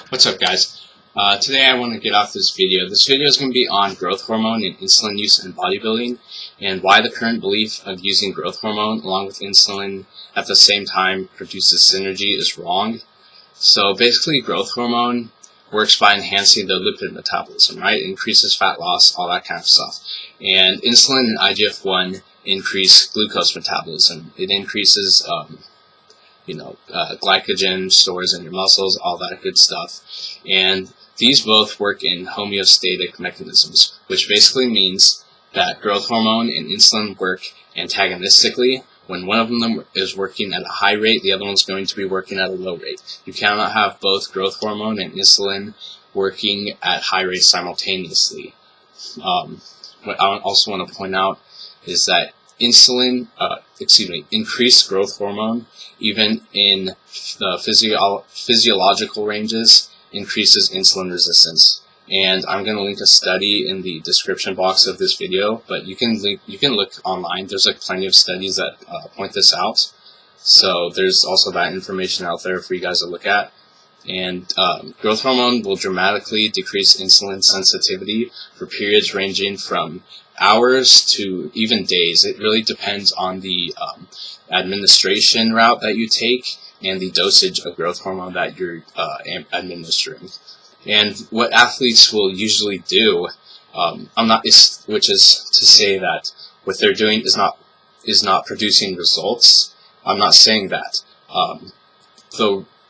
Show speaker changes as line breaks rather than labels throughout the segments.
What's up, guys? Today I want to get off this video. This video is going to be on growth hormone and insulin use in bodybuilding, and why the current belief of using growth hormone along with insulin at the same time produces synergy is wrong. So basically, growth hormone works by enhancing the lipid metabolism, right? It increases fat loss, all that kind of stuff. And insulin and IGF-1 increase glucose metabolism. It increases glycogen stores in your muscles, all that good stuff. And these both work in homeostatic mechanisms, which basically means that growth hormone and insulin work antagonistically. When one of them is working at a high rate, the other one's going to be working at a low rate. You cannot have both growth hormone and insulin working at high rates simultaneously. What I also want to point out is that increased growth hormone, even in the physiological ranges, increases insulin resistance. And I'm going to link a study in the description box of this video, but you can look online. There's plenty of studies that point this out. So there's also that information out there for you guys to look at. And growth hormone will dramatically decrease insulin sensitivity for periods ranging from hours to even days. It really depends on the administration route that you take and the dosage of growth hormone that you're administering. And what athletes will usually do, which is to say that what they're doing is not producing results. I'm not saying that.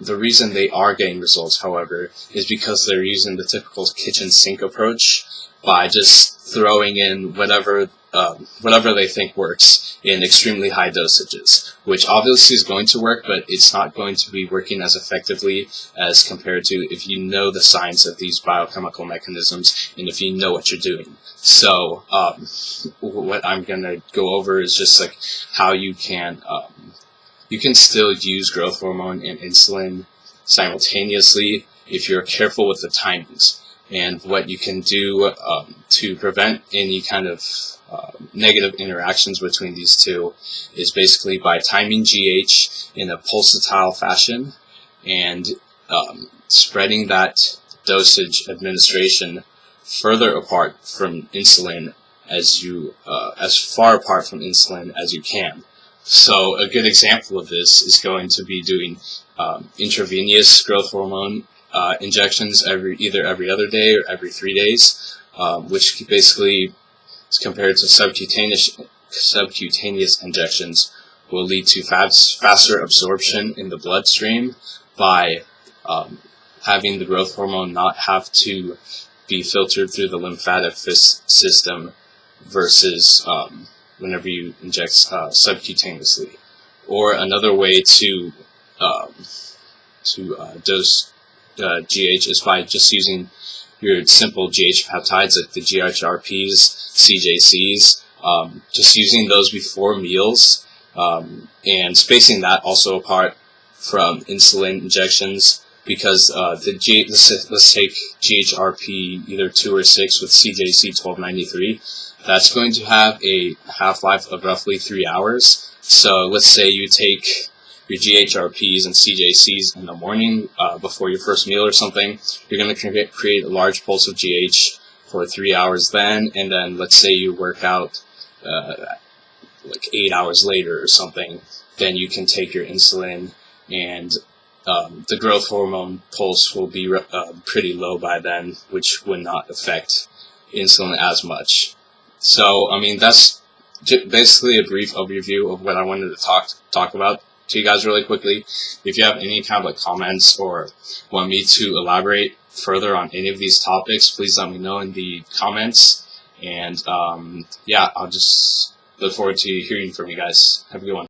The reason they are getting results, however, is because they're using the typical kitchen sink approach by just throwing in whatever they think works in extremely high dosages, which obviously is going to work, but it's not going to be working as effectively as compared to if you know the science of these biochemical mechanisms and if you know what you're doing. So what I'm going to go over is just how you can still use growth hormone and insulin simultaneously if you're careful with the timings. And what you can do to prevent any kind of negative interactions between these two is basically by timing GH in a pulsatile fashion and spreading that dosage administration further apart from insulin as far apart from insulin as you can. So a good example of this is going to be doing intravenous growth hormone injections either every other day or every 3 days, which basically, compared to subcutaneous injections, will lead to faster absorption in the bloodstream by having the growth hormone not have to be filtered through the lymphatic system versus whenever you inject subcutaneously. Or another way to dose GH is by just using your simple GH peptides like the GHRPs, CJCs, just using those before meals and spacing that also apart from insulin injections, because let's take GHRP either 2 or 6 with CJC 1293. That's going to have a half-life of roughly 3 hours. So let's say you take your GHRPs and CJCs in the morning before your first meal or something. You're going to create a large pulse of GH for 3 hours then, and then let's say you work out 8 hours later or something. Then you can take your insulin, and the growth hormone pulse will be pretty low by then, which would not affect insulin as much. So, I mean, that's basically a brief overview of what I wanted to talk about to you guys really quickly. If you have any kind of comments or want me to elaborate further on any of these topics, please let me know in the comments. And yeah, I'll just look forward to hearing from you guys. Have a good one.